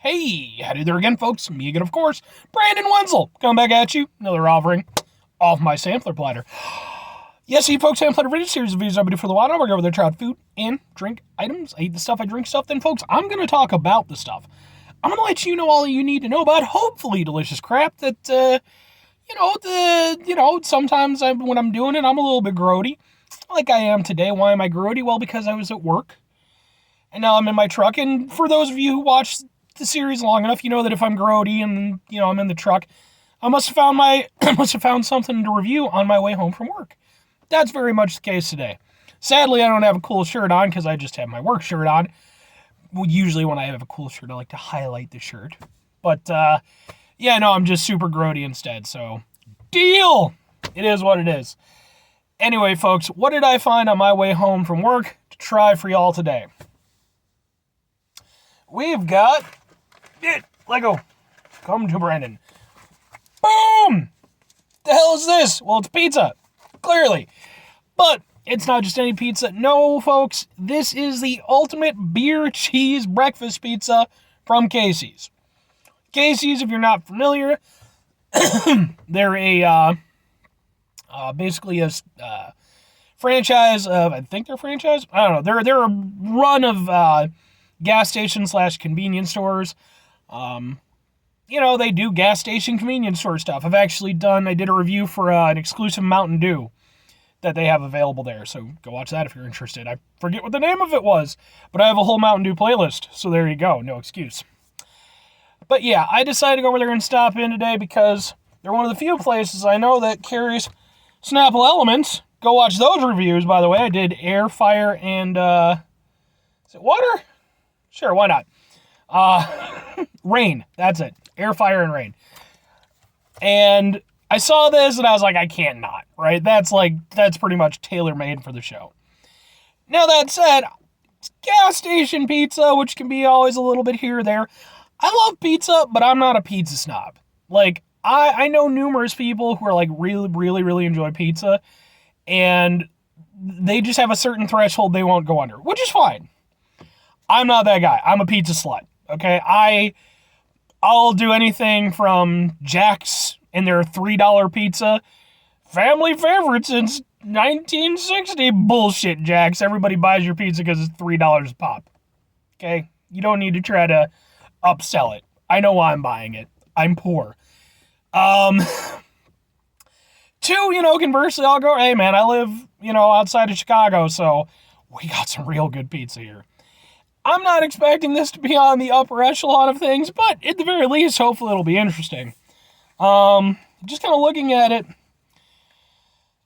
Hey, howdy there again, folks. Me again, of course. Brandon Wenzel, coming back at you. Another offering of my sampler platter. Yes, you folks, sampler platter video series of videos I've been doing for the while. We're over there trying food and drink items. I eat the stuff, I drink stuff. Then, folks, I'm going to talk about the stuff. I'm going to let you know all you need to know about hopefully delicious crap that, sometimes when I'm doing it, I'm a little bit grody. Like I am today. Why am I grody? Well, because I was at work. And now I'm in my truck. And for those of you who watch the series long enough, you know that if I'm grody and I'm in the truck, I must have found something to review on my way home from work. That's very much the case today. Sadly, I don't have a cool shirt on because I just have my work shirt on. Well, usually when I have a cool shirt, I like to highlight the shirt. But I'm just super grody instead. So deal. It is what it is. Anyway, folks, what did I find on my way home from work to try for y'all today? We've got it. Lego. Come to Brandon. Boom! The hell is this? Well, it's pizza. Clearly. But it's not just any pizza. No, folks. This is the ultimate beer cheese breakfast pizza from Casey's. Casey's, if you're not familiar, they're basically a franchise of, I think they're franchise? I don't know. They're a run of gas stations / convenience stores. They do gas station convenience store stuff. I did a review for an exclusive Mountain Dew that they have available there. So go watch that if you're interested. I forget what the name of it was, but I have a whole Mountain Dew playlist. So there you go. No excuse. But yeah, I decided to go over there and stop in today because they're one of the few places I know that carries Snapple Elements. Go watch those reviews, by the way. I did air, fire, and, is it water? Sure, why not? Rain. That's it. Air, fire, and rain. And I saw this and I was like, I can't not, right? That's pretty much tailor-made for the show. Now that said, it's gas station pizza, which can be always a little bit here or there. I love pizza, but I'm not a pizza snob. I know numerous people who are really, really, really enjoy pizza, and they just have a certain threshold they won't go under, which is fine. I'm not that guy. I'm a pizza slut, okay? I'll do anything from Jack's and their $3 pizza. Family favorite since 1960. Bullshit, Jack's. Everybody buys your pizza because it's $3 a pop. Okay? You don't need to try to upsell it. I know why I'm buying it. I'm poor. Conversely, I'll go, hey man, I live, outside of Chicago, so we got some real good pizza here. I'm not expecting this to be on the upper echelon of things, but at the very least, hopefully it'll be interesting. Just kind of looking at it.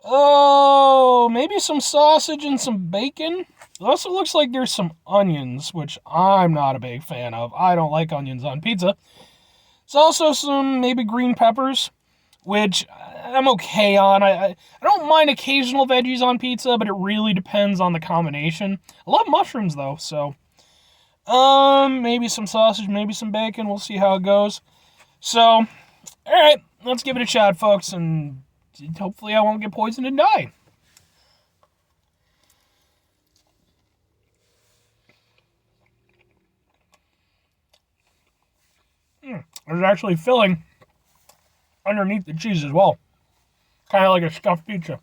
Oh, maybe some sausage and some bacon. It also looks like there's some onions, which I'm not a big fan of. I don't like onions on pizza. There's also some maybe green peppers, which I'm okay on. I don't mind occasional veggies on pizza, but it really depends on the combination. I love mushrooms, though, so... maybe some sausage, maybe some bacon. We'll see how it goes. So, alright, let's give it a shot, folks, and hopefully I won't get poisoned and die. There's actually filling underneath the cheese as well. Kind of like a stuffed pizza.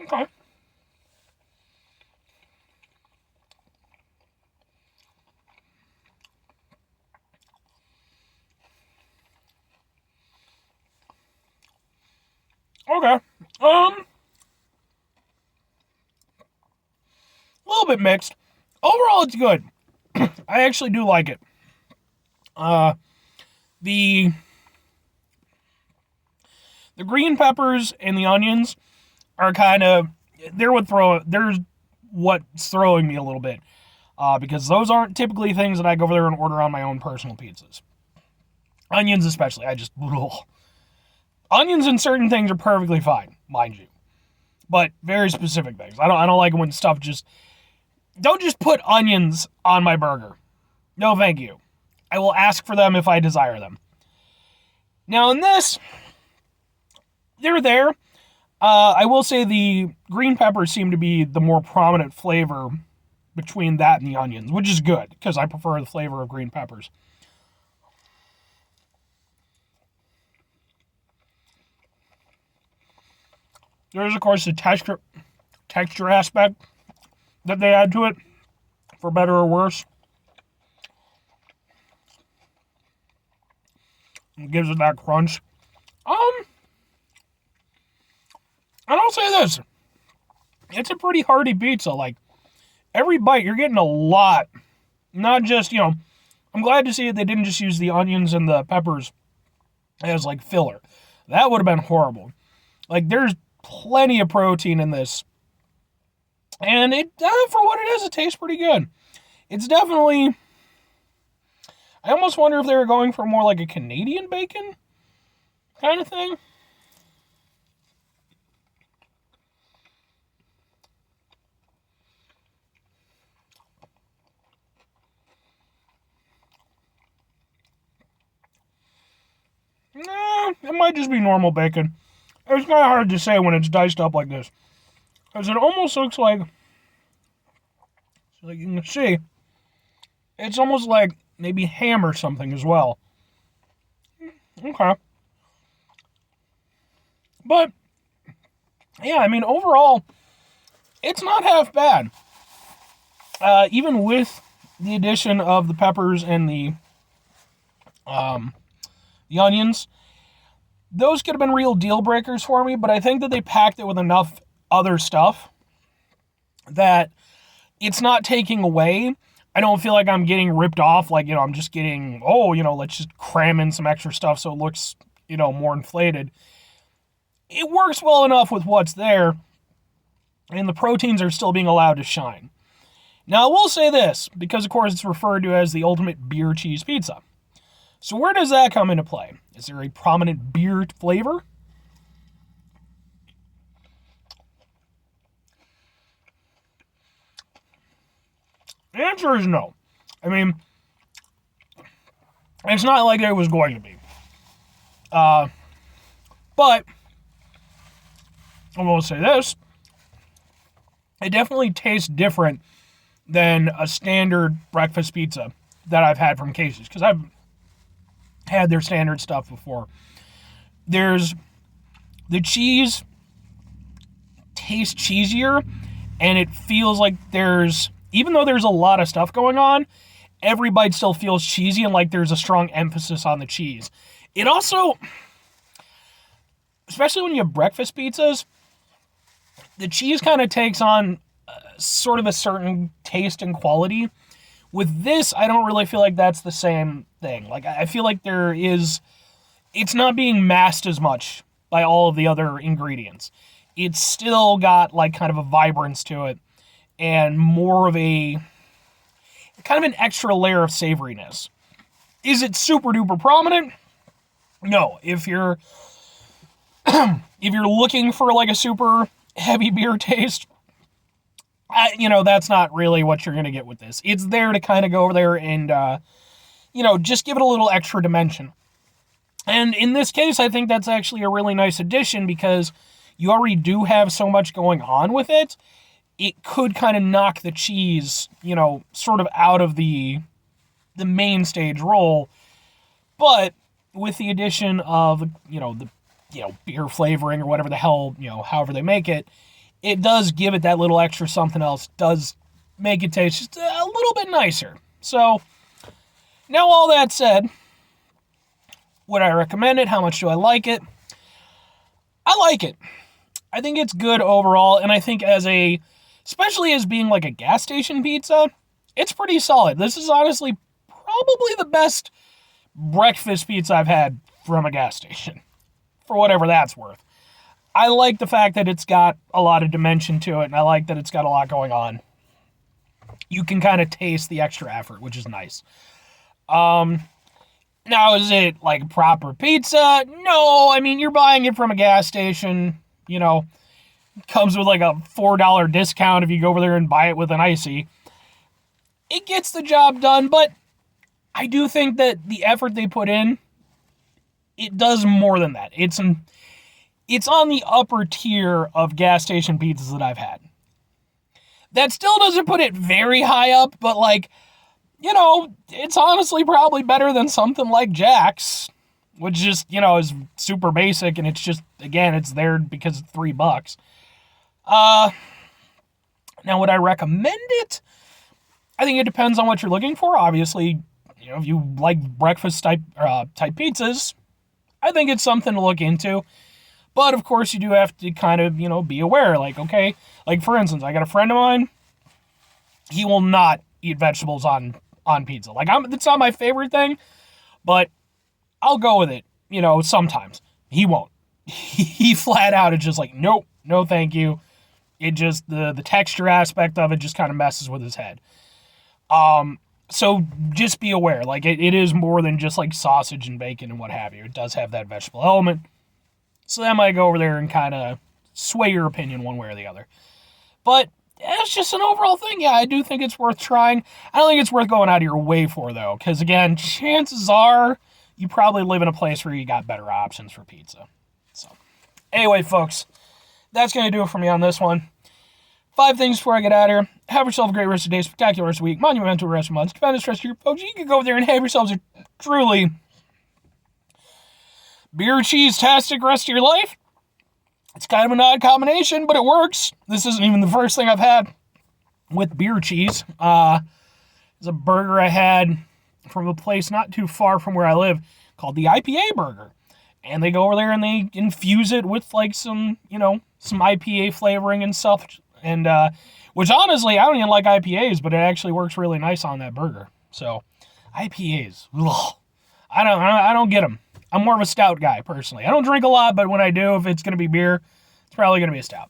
Okay. Okay. A little bit mixed. Overall, it's good. I actually do like it. The green peppers and the onions are they're what's throwing me a little bit. Because those aren't typically things that I go over there and order on my own personal pizzas. Onions especially, ugh. Onions and certain things are perfectly fine, mind you. But very specific things. I don't like it when stuff don't just put onions on my burger. No, thank you. I will ask for them if I desire them. Now in this, they're there. I will say the green peppers seem to be the more prominent flavor between that and the onions, which is good because I prefer the flavor of green peppers. There's, of course, the texture aspect that they add to it, for better or worse. It gives it that crunch. And I'll say this. It's a pretty hearty pizza. Like, every bite, you're getting a lot. Not just, I'm glad to see that they didn't just use the onions and the peppers as, like, filler. That would have been horrible. Like, there's plenty of protein in this. And it, for what it is, it tastes pretty good. It's definitely... I almost wonder if they were going for more like a Canadian bacon kind of thing. Nah, it might just be normal bacon. It's kind of hard to say when it's diced up like this. Because it almost looks like you can see, it's almost like maybe ham or something as well. Okay. But, yeah, I mean, overall, it's not half bad. Even with the addition of the peppers and the onions, those could have been real deal breakers for me, but I think that they packed it with enough other stuff that it's not taking away. I don't feel like I'm getting ripped off, like, I'm just getting, let's just cram in some extra stuff so it looks, more inflated. It works well enough with what's there, and the proteins are still being allowed to shine. Now, I will say this, because, of course, it's referred to as the ultimate beer cheese pizza. So where does that come into play? Is there a prominent beer flavor? The answer is no. I mean, it's not like it was going to be. But, I will say this. It definitely tastes different than a standard breakfast pizza that I've had from Casey's. Because I've had their standard stuff before. There's the cheese tastes cheesier, and it feels like even though there's a lot of stuff going on, every bite still feels cheesy and like there's a strong emphasis on the cheese. It also, especially when you have breakfast pizzas, the cheese kind of takes on sort of a certain taste and quality. With this, I don't really feel like that's the same thing. Like, I feel like it's not being masked as much by all of the other ingredients. It's still got, like, kind of a vibrance to it and more of a, kind of an extra layer of savoriness. Is it super duper prominent? No. If you're looking for, like, a super heavy beer taste, that's not really what you're going to get with this. It's there to kind of go over there and, just give it a little extra dimension. And in this case, I think that's actually a really nice addition because you already do have so much going on with it. It could kind of knock the cheese, sort of out of the main stage role. But with the addition of, the beer flavoring or whatever the hell, however they make it, it does give it that little extra something else, does make it taste just a little bit nicer. So, now all that said, would I recommend it? How much do I like it? I like it. I think it's good overall, and I think especially as being like a gas station pizza, it's pretty solid. This is honestly probably the best breakfast pizza I've had from a gas station, for whatever that's worth. I like the fact that it's got a lot of dimension to it, and I like that it's got a lot going on. You can kind of taste the extra effort, which is nice. Now, is it like proper pizza? No, I mean, you're buying it from a gas station, comes with like a $4 discount if you go over there and buy it with an icy. It gets the job done, but I do think that the effort they put in, it does more than that. It's on the upper tier of gas station pizzas that I've had. That still doesn't put it very high up, but like, you know, it's honestly probably better than something like Jack's, which just, you know, is super basic, and it's just, again, it's there because it's $3. Now, would I recommend it? I think it depends on what you're looking for. Obviously, you know, if you like breakfast type pizzas, I think it's something to look into. But of course, you do have to kind of, you know, be aware. Like, okay, like for instance, I got a friend of mine. He will not eat vegetables on pizza. Like, it's not my favorite thing, but I'll go with it. You know, sometimes he won't. He flat out is just like, nope, no, thank you. It just the texture aspect of it just kind of messes with his head. So just be aware. Like, it is more than just like sausage and bacon and what have you. It does have that vegetable element. So that might go over there and kind of sway your opinion one way or the other. But it's just an overall thing. Yeah, I do think it's worth trying. I don't think it's worth going out of your way for, though, because, again, chances are you probably live in a place where you got better options for pizza. So, anyway, folks, that's going to do it for me on this one. 5 things before I get out of here. Have yourself a great rest of the day, spectacular rest of the week, monumental rest of the month, tremendous rest of your folks. You can go over there and have yourselves a truly beer cheese-tastic rest of your life. It's kind of an odd combination, but it works. This isn't even the first thing I've had with beer cheese. It's a burger I had from a place not too far from where I live called the IPA Burger. And they go over there and they infuse it with like some, you know, some IPA flavoring and stuff. And, which honestly, I don't even like IPAs, but it actually works really nice on that burger. So, IPAs, ugh, I don't get them. I'm more of a stout guy, personally. I don't drink a lot, but when I do, if it's going to be beer, it's probably going to be a stout.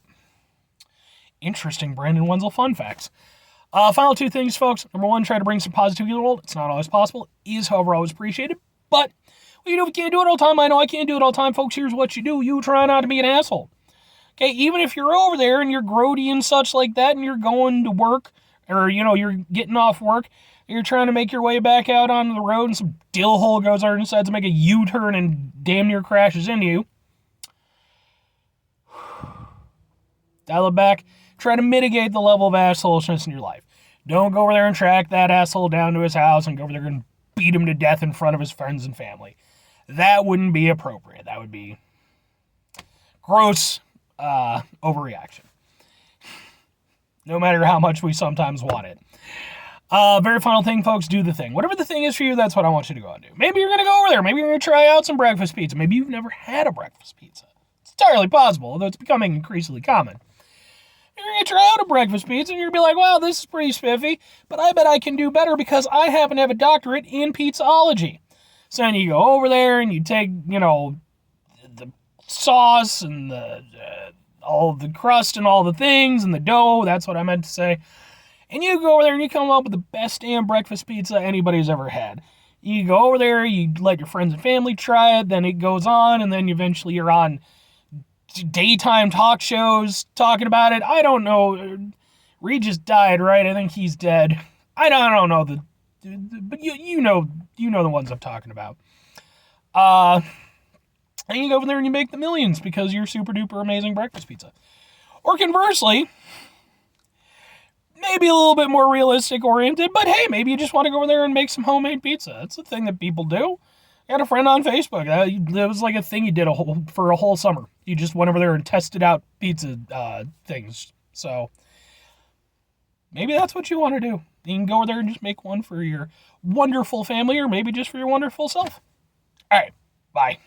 Interesting Brandon Wenzel fun facts. Final 2 things, folks. Number 1, try to bring some positivity to the world. It's not always possible. It is, however, always appreciated. But, well, you know, if you can't do it all the time, I know I can't do it all the time, folks. Here's what you do. You try not to be an asshole. Okay, even if you're over there and you're grody and such like that and you're going to work or, you know, you're getting off work, you're trying to make your way back out onto the road and some dillhole goes over and decides to make a U-turn and damn near crashes into you. Dial it back. Try to mitigate the level of assholishness in your life. Don't go over there and track that asshole down to his house and go over there and beat him to death in front of his friends and family. That wouldn't be appropriate. That would be gross overreaction. No matter how much we sometimes want it. Very final thing, folks, do the thing. Whatever the thing is for you, that's what I want you to go and do. Maybe you're going to go over there. Maybe you're going to try out some breakfast pizza. Maybe you've never had a breakfast pizza. It's entirely possible, although it's becoming increasingly common. You're going to try out a breakfast pizza and you're going to be like, wow, this is pretty spiffy, but I bet I can do better because I happen to have a doctorate in pizzaology. So then you go over there and you take, you know, the sauce and all the crust and all the things and the dough. That's what I meant to say. And you go over there and you come up with the best damn breakfast pizza anybody's ever had. You go over there, you let your friends and family try it, then it goes on, and then eventually you're on daytime talk shows talking about it. I don't know. Regis died, right? I think he's dead. I don't know but you know the ones I'm talking about. And you go over there and you make the millions because you're super duper amazing breakfast pizza. Or conversely, maybe a little bit more realistic oriented, but hey, maybe you just want to go over there and make some homemade pizza. That's a thing that people do. I had a friend on Facebook. That was like a thing he did for a whole summer. He just went over there and tested out pizza things. So maybe that's what you want to do. You can go over there and just make one for your wonderful family or maybe just for your wonderful self. All right, bye.